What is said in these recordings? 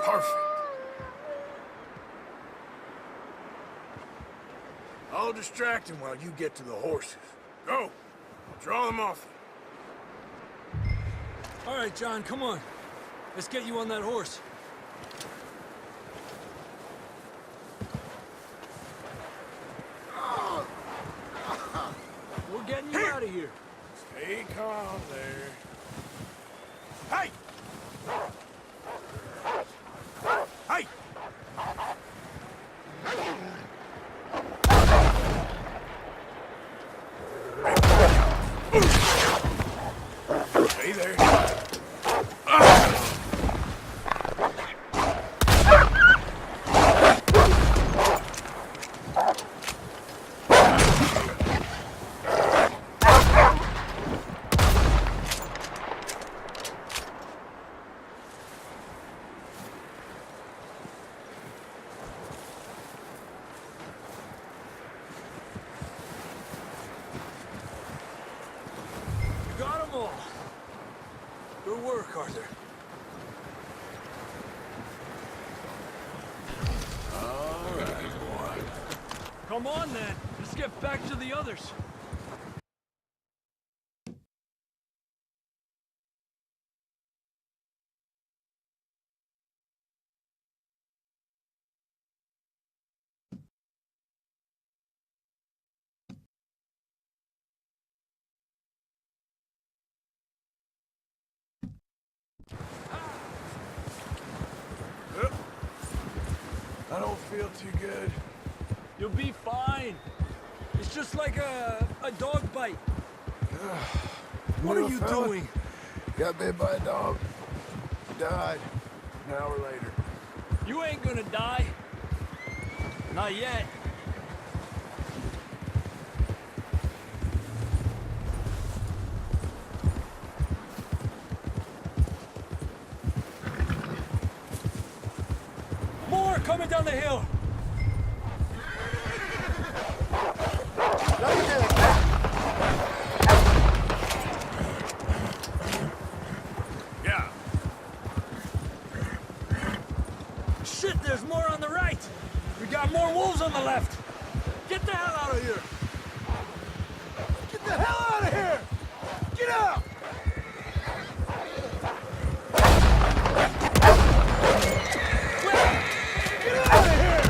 Perfect. I'll distract him while you get to the horses. Go. Draw them off. All right, John, come on. Let's get you on that horse. We're getting you out of here. Stay calm there. Hey! Hey! Stay there. Good work, Arthur. All right, boy. Come on, then. Let's get back to the others. I don't feel too good. You'll be fine. It's just like a dog bite. What are you doing? Got bit by a dog. Died. An hour later. You ain't gonna die. Not yet. More coming down the hill. Yeah. Shit, there's more on the right. We got more wolves on the left. Get the hell out of here. Get the hell out of here! Get out! Get out of here!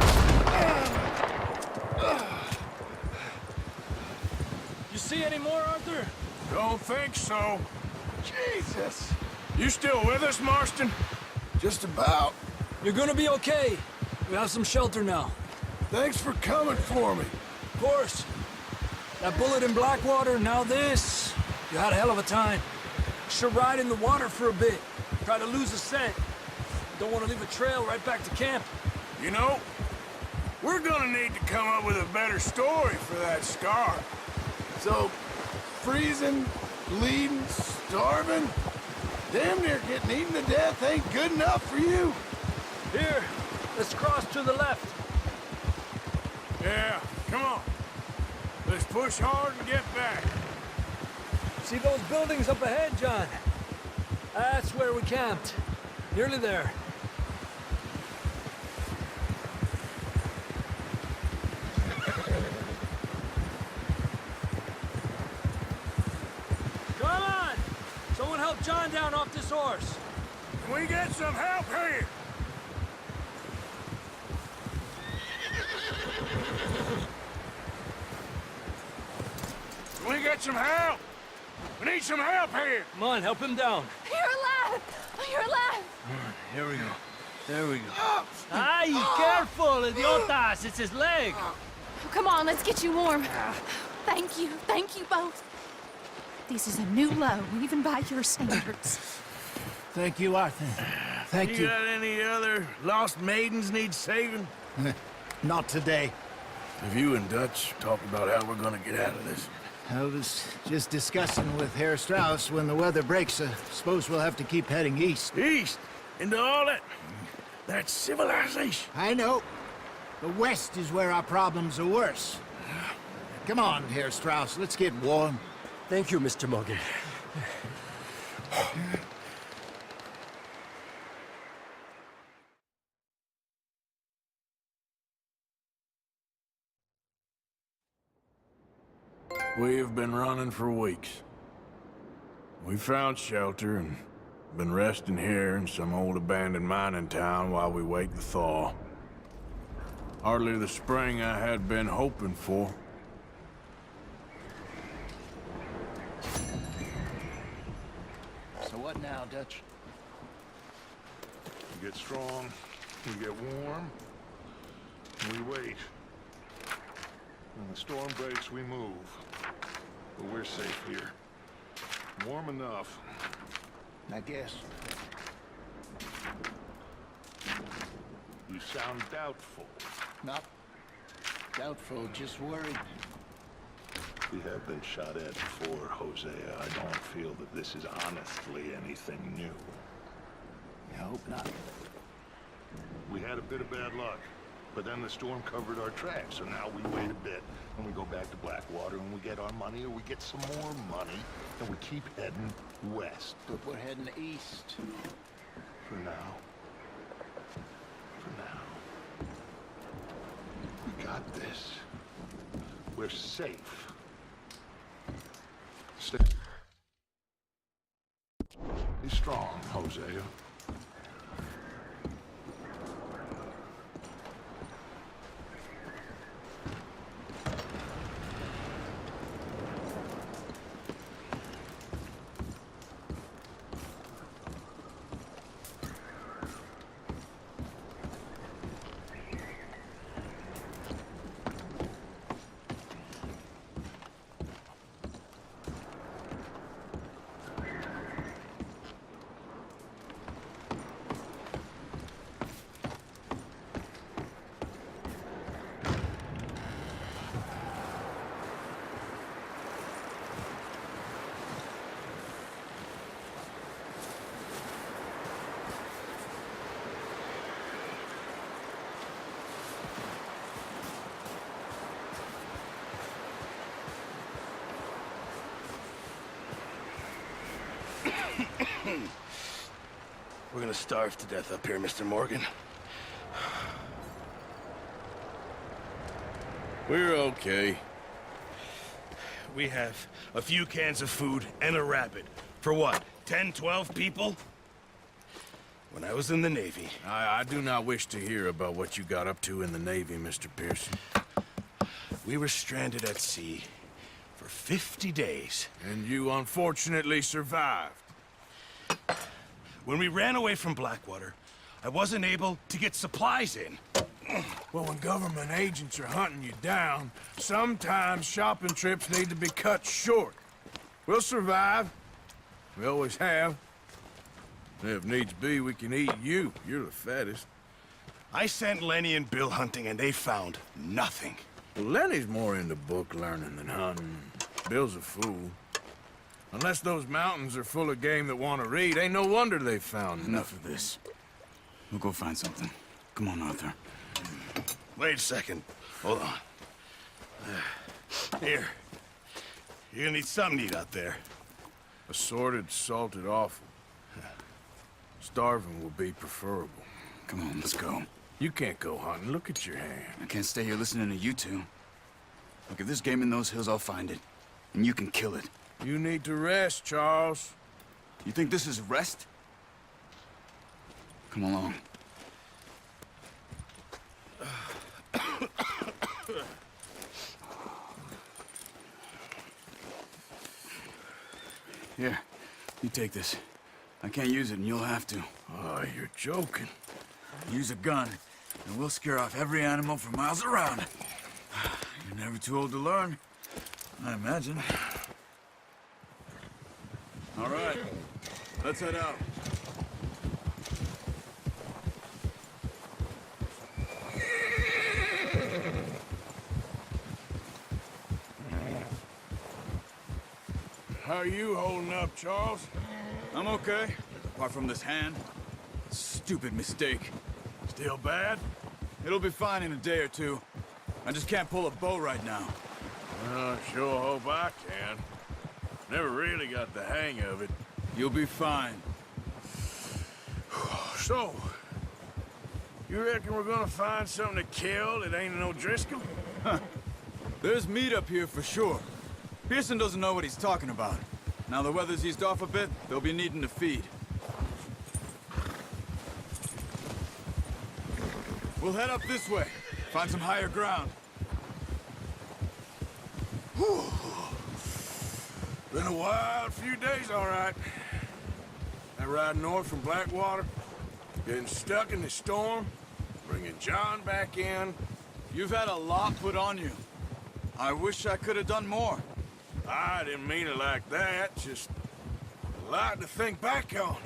You see any more, Arthur? Don't think so. Jesus! You still with us, Marston? Just about. You're gonna be okay. We have some shelter now. Thanks for coming for me. Of course. That bullet in Blackwater, now this. You had a hell of a time. Should ride in the water for a bit. Try to lose a scent. Don't want to leave a trail right back to camp. You know, we're gonna need to come up with a better story for that scar. So, freezing, bleeding, starving, damn near getting eaten to death ain't good enough for you. Here, let's cross to the left. Yeah, come on. Let's push hard and get back. See those buildings up ahead, John? That's where we camped. Nearly there. Come on! Someone help John down off this horse. Can we get some help here? Can we get some help? We need some help here. Come on, help him down. You're alive! You're alive! Here we go. There we go. Ay, careful, idiotas! It's his leg! Come on, let's get you warm. Thank you both. This is a new low, even by your standards. Thank you, Arthur. Thank you. got any other lost maidens need saving? Not today. Have you and Dutch talked about how we're gonna get out of this? I was just discussing with Herr Strauss when the weather breaks. I suppose we'll have to keep heading east. East? Into all that civilization? I know. The west is where our problems are worse. Come on, Herr Strauss. Let's get warm. Thank you, Mr. Morgan. We've been running for weeks. We found shelter and been resting here in some old abandoned mining town while we wait the thaw. Hardly the spring I had been hoping for. So what now, Dutch? We get strong, we get warm, and we wait. When the storm breaks, we move. But we're safe here. Warm enough. I guess. You sound doubtful. Not doubtful, just worried. We have been shot at before, Hosea. I don't feel that this is honestly anything new. I hope not. We had a bit of bad luck, but then the storm covered our tracks, so now we wait a bit, and we go back to Blackwater, and we get our money, or we get some more money, and we keep heading west. But we're heading east. For now. For now. We got this. We're safe. Stay. Be strong, Hosea. We're gonna starve to death up here, Mr. Morgan. We're okay. We have a few cans of food and a rabbit. For what, 10, 12 people? When I was in the Navy... I do not wish to hear about what you got up to in the Navy, Mr. Pearson. We were stranded at sea for 50 days. And you unfortunately survived. When we ran away from Blackwater, I wasn't able to get supplies in. Well, when government agents are hunting you down, sometimes shopping trips need to be cut short. We'll survive. We always have. If needs be, we can eat you. You're the fattest. I sent Lenny and Bill hunting, and they found nothing. Well, Lenny's more into book learning than hunting. Bill's a fool. Unless those mountains are full of game that want to read, ain't no wonder they found Enough of this. We'll go find something. Come on, Arthur. Wait a second. Hold on. Here. You're gonna need something to eat out there. Assorted, salted offal. Starving will be preferable. Come on, let's go. You can't go hunting. Look at your hand. I can't stay here listening to you two. Look, if there's game in those hills, I'll find it. And you can kill it. You need to rest, Charles. You think this is rest? Come along. Here, you take this. I can't use it, and you'll have to. Oh, you're joking. Use a gun, and we'll scare off every animal for miles around. You're never too old to learn, I imagine. All right, let's head out. How are you holding up, Charles? I'm okay, apart from this hand. Stupid mistake. Still bad? It'll be fine in a day or two. I just can't pull a bow right now. I sure hope I can. Never really got the hang of it. You'll be fine. So, you reckon we're gonna find something to kill that ain't no Driscoll? There's meat up here for sure. Pearson doesn't know what he's talking about. Now the weather's eased off a bit, they'll be needing to feed. We'll head up this way. Find some higher ground. Whew. Been a wild few days, all right. That ride north from Blackwater, getting stuck in the storm, bringing John back in. You've had a lot put on you. I wish I could have done more. I didn't mean it like that, just a lot to think back on.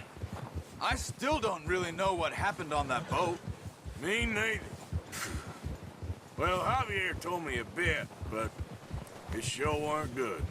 I still don't really know what happened on that boat. Me neither. Well, Javier told me a bit, but it sure weren't good.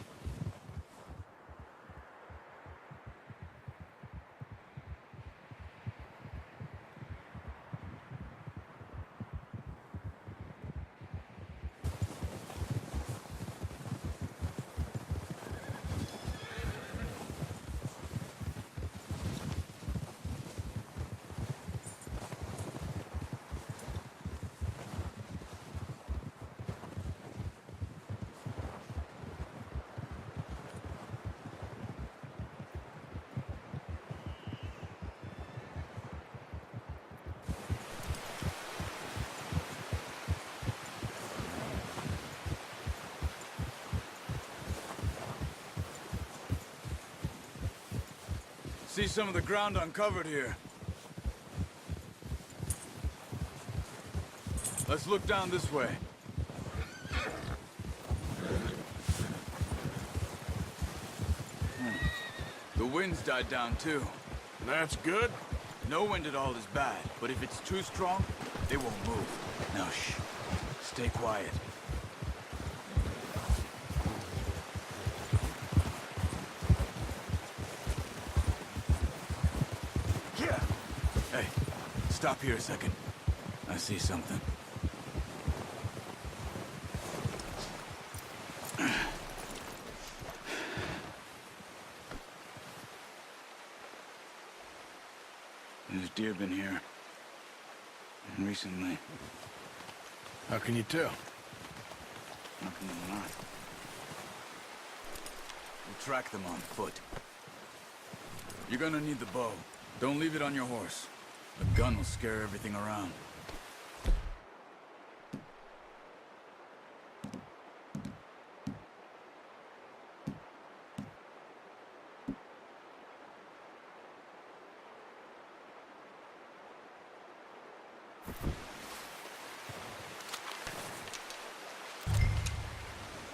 See some of the ground uncovered here. Let's look down this way. The wind's died down too. That's good. No wind at all is bad, but if it's too strong, they won't move. Now shh. Stay quiet. Hey, stop here a second. I see something. There's deer been here. Recently. How can you tell? How can you not? We'll track them on foot. You're gonna need the bow. Don't leave it on your horse. A gun will scare everything around.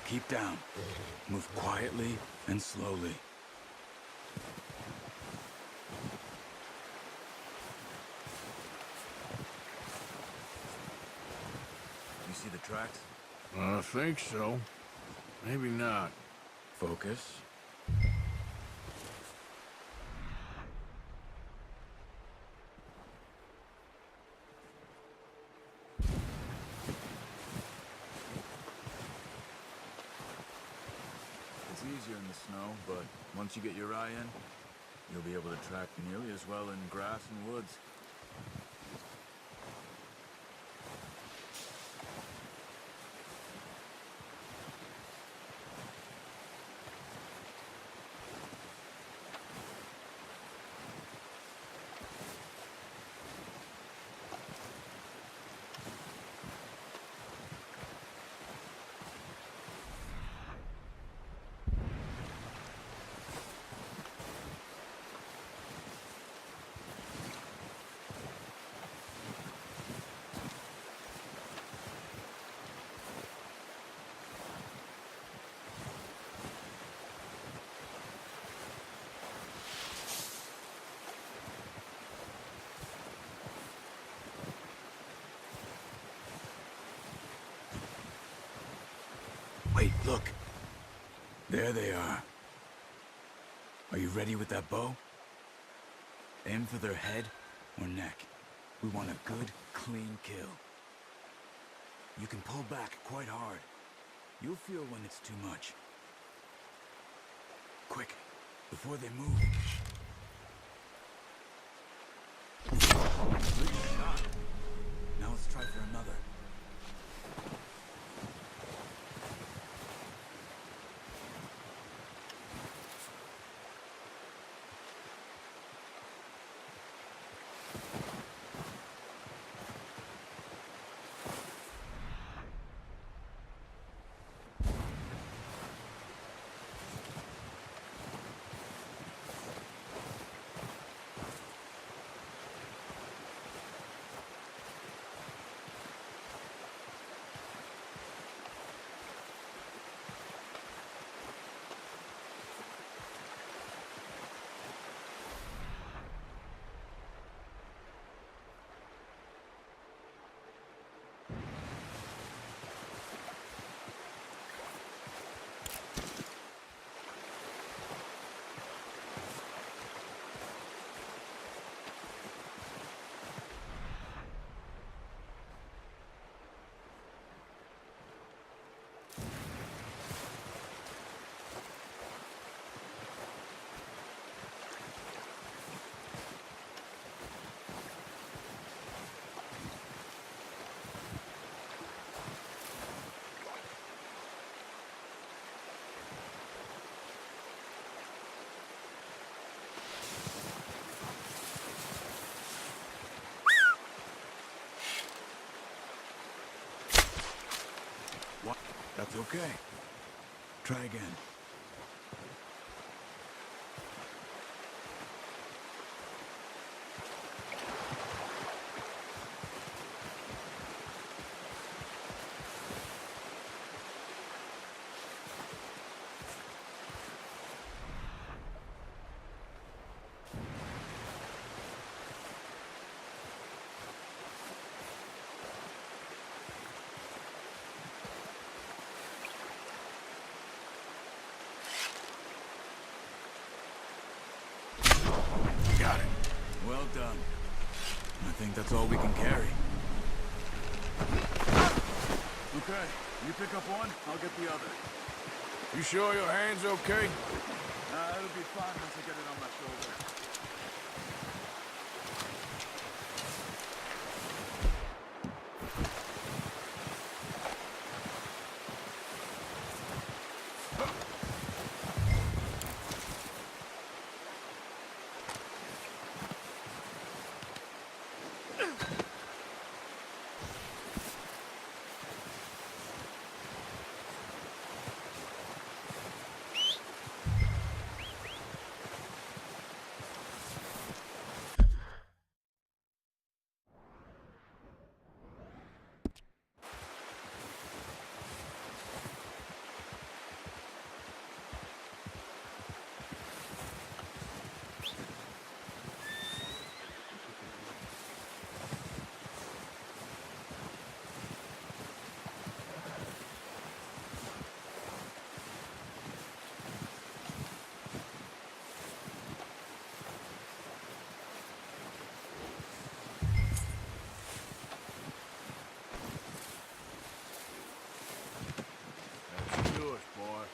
Keep down. Move quietly and slowly. You see the tracks? I think so. Maybe not. Focus. It's easier in the snow, but once you get your eye in, you'll be able to track nearly as well in grass and woods. Wait, look. There they are. Are you ready with that bow? Aim for their head or neck. We want a good, clean kill. You can pull back quite hard. You'll feel when it's too much. Quick, before they move. Good shot. Now let's try for another. It's okay. Try again. Got it. Well done. I think that's all we can carry. Okay, you pick up one, I'll get the other. You sure your hand's okay? It'll be fine once I get it on my shoulder. That's yours, boy.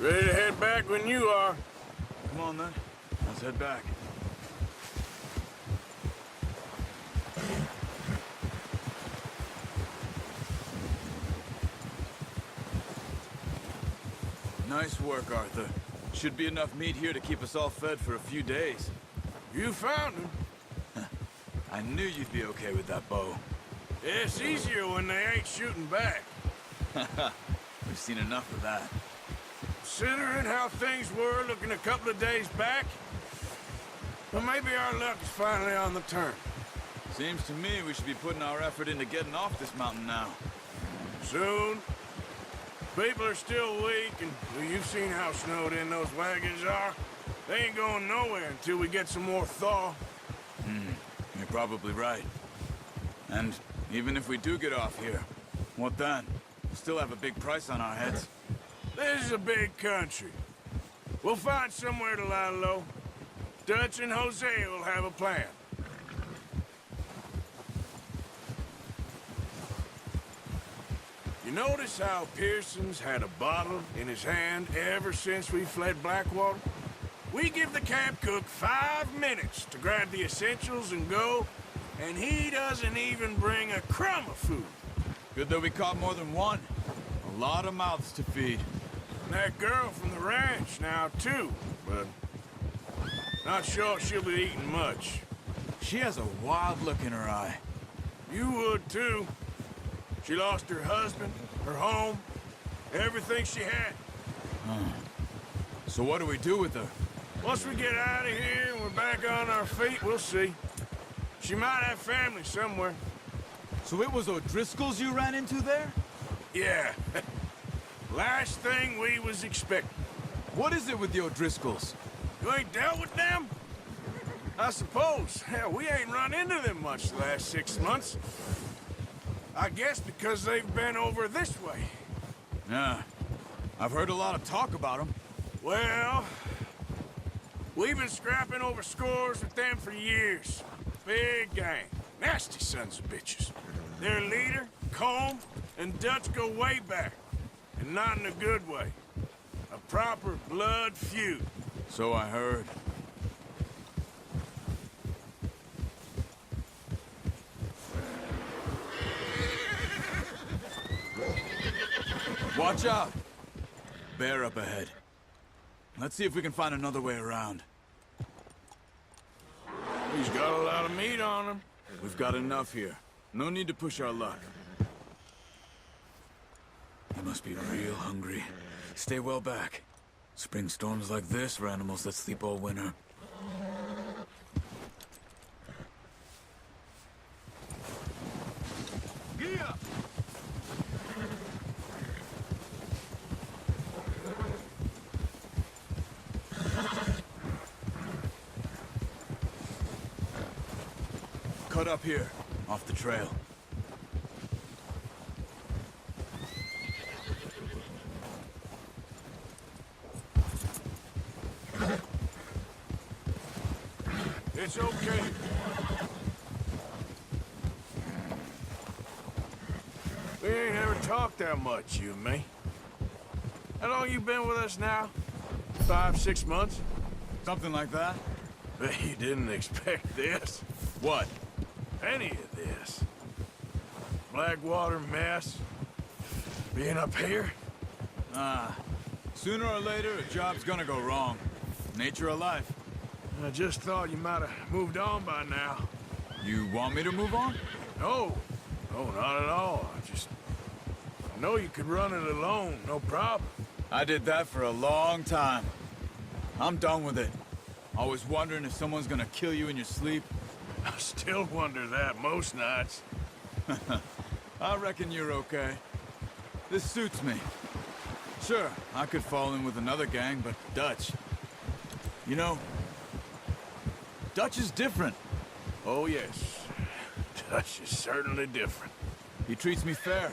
Ready to head back when you are. Come on then, let's head back. Nice work, Arthur. Should be enough meat here to keep us all fed for a few days. You found him. I knew you'd be okay with that bow. It's easier when they ain't shooting back. We've seen enough of that. Considering how things were looking a couple of days back, well, maybe our luck is finally on the turn. Seems to me we should be putting our effort into getting off this mountain now. Soon. People are still weak, and well, you've seen how snowed in those wagons are. They ain't going nowhere until we get some more thaw. You're probably right. And even if we do get off here, what then? We'll still have a big price on our heads. This is a big country. We'll find somewhere to lie low. Dutch and Hosea will have a plan. You notice how Pearson's had a bottle in his hand ever since we fled Blackwater? We give the camp cook 5 minutes to grab the essentials and go, and he doesn't even bring a crumb of food. Good that we caught more than one. A lot of mouths to feed. And that girl from the ranch now, too, but not sure she'll be eating much. She has a wild look in her eye. You would, too. She lost her husband, her home, everything she had. So what do we do with her? Once we get out of here and we're back on our feet, we'll see. She might have family somewhere. So it was O'Driscoll's you ran into there? Yeah. Last thing we was expecting. What is it with the O'Driscolls? You ain't dealt with them? I suppose. Hell, we ain't run into them much the last 6 months. I guess because they've been over this way. Yeah. I've heard a lot of talk about them. Well, we've been scrapping over scores with them for years. Big gang. Nasty sons of bitches. Their leader, Colm, and Dutch go way back. And not in a good way. A proper blood feud. So I heard. Watch out! Bear up ahead. Let's see if we can find another way around. He's got a lot of meat on him. We've got enough here. No need to push our luck. You must be real hungry. Stay well back. Spring storms like this for animals that sleep all winter. Gee up! Cut up here, off the trail. It's okay. We ain't ever talked that much, you and me. How long you been with us now? 5, 6 months? Something like that? Bet you didn't expect this. What? Any of this. Blackwater mess. Being up here? Sooner or later, a job's gonna go wrong. Nature of life. I just thought you might have moved on by now. You want me to move on? No. No, not at all. I know you could run it alone, no problem. I did that for a long time. I'm done with it. Always wondering if someone's gonna kill you in your sleep. I still wonder that most nights. I reckon you're okay. This suits me. Sure, I could fall in with another gang, but Dutch... You know, Dutch is different. Oh, yes. Dutch is certainly different. He treats me fair.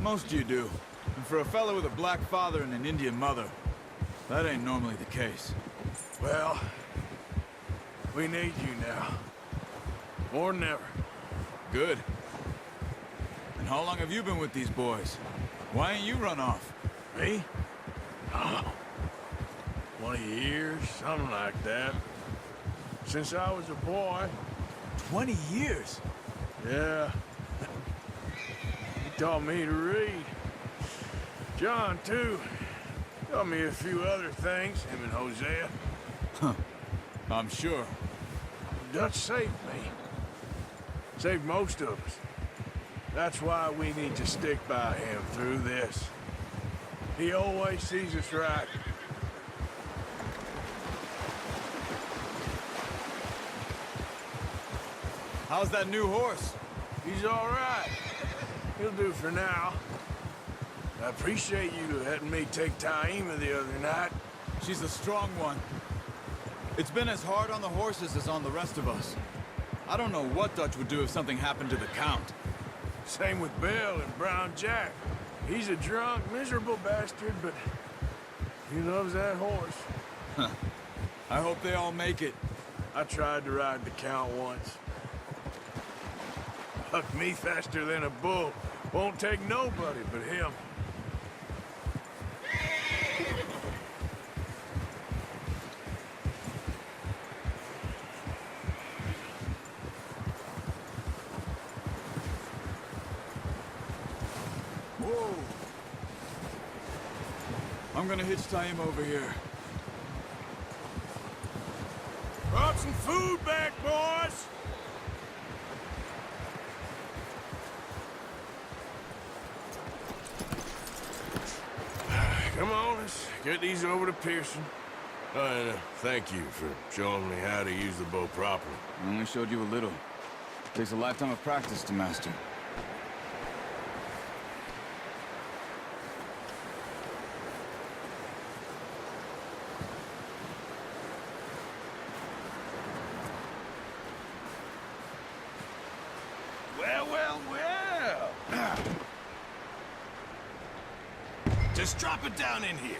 Most you do. And for a fella with a black father and an Indian mother, that ain't normally the case. Well, we need you now. More than ever. Good. And how long have you been with these boys? Why ain't you run off? Me? Oh, 20 years, something like that. Since I was a boy. 20 years? Yeah. He taught me to read. John, too. Taught me a few other things, him and Hosea. I'm sure. Dutch saved me. Saved most of us. That's why we need to stick by him through this. He always sees us right. How's that new horse? He's all right. He'll do for now. I appreciate you letting me take Taima the other night. She's a strong one. It's been as hard on the horses as on the rest of us. I don't know what Dutch would do if something happened to the Count. Same with Bill and Brown Jack. He's a drunk, miserable bastard, but he loves that horse. I hope they all make it. I tried to ride the Count once. Hucked me faster than a bull. Won't take nobody but him. Whoa! I'm gonna hitch Taima over here. Brought some food back, boys! Come on, let's get these over to Pearson. And thank you for showing me how to use the bow properly. I only showed you a little. Takes a lifetime of practice to master. Well, well, well. Just drop it down in here.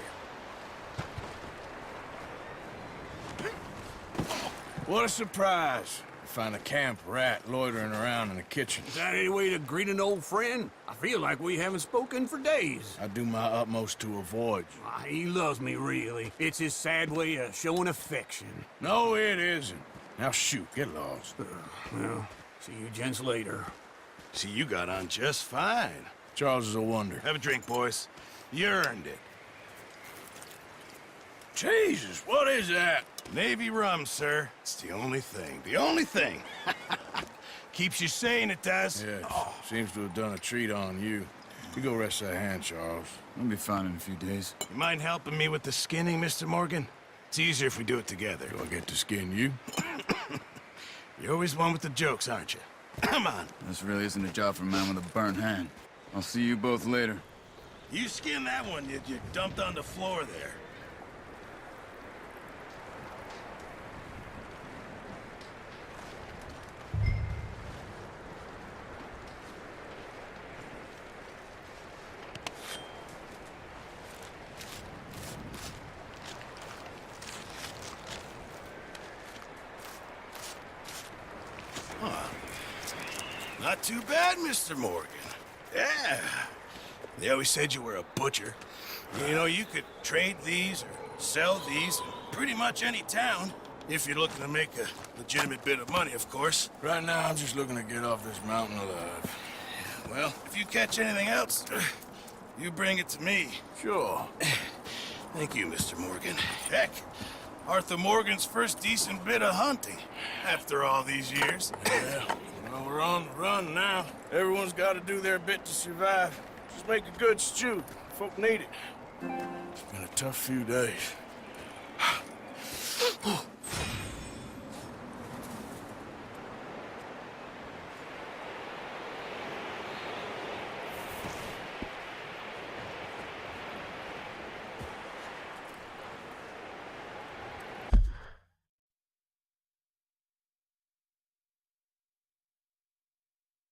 What a surprise. Find a camp rat loitering around in the kitchen. Is that any way to greet an old friend? I feel like we haven't spoken for days. I do my utmost to avoid you. He loves me, really. It's his sad way of showing affection. No, it isn't. Now shoot, get lost. Well, see you gents later. See, you got on just fine. Charles is a wonder. Have a drink, boys. You earned it. Jesus, what is that? Navy rum, sir. It's the only thing. The only thing. Keeps you sane, it does. Yes, seems to have done a treat on you. You go rest that hand, Charles. I'll be fine in a few days. You mind helping me with the skinning, Mr. Morgan? It's easier if we do it together. Do I get to skin you? You're always one with the jokes, aren't you? Come on. This really isn't a job for a man with a burnt hand. I'll see you both later. You skin that one you dumped on the floor there. Not too bad, Mr. Morgan. Yeah. They always said you were a butcher. You know, you could trade these or sell these in pretty much any town. If you're looking to make a legitimate bit of money, of course. Right now, I'm just looking to get off this mountain alive. Well, if you catch anything else, you bring it to me. Sure. Thank you, Mr. Morgan. Heck, Arthur Morgan's first decent bit of hunting after all these years. Yeah. Well, we're on the run now. Everyone's got to do their bit to survive. Just make a good stew. Folk need it. It's been a tough few days.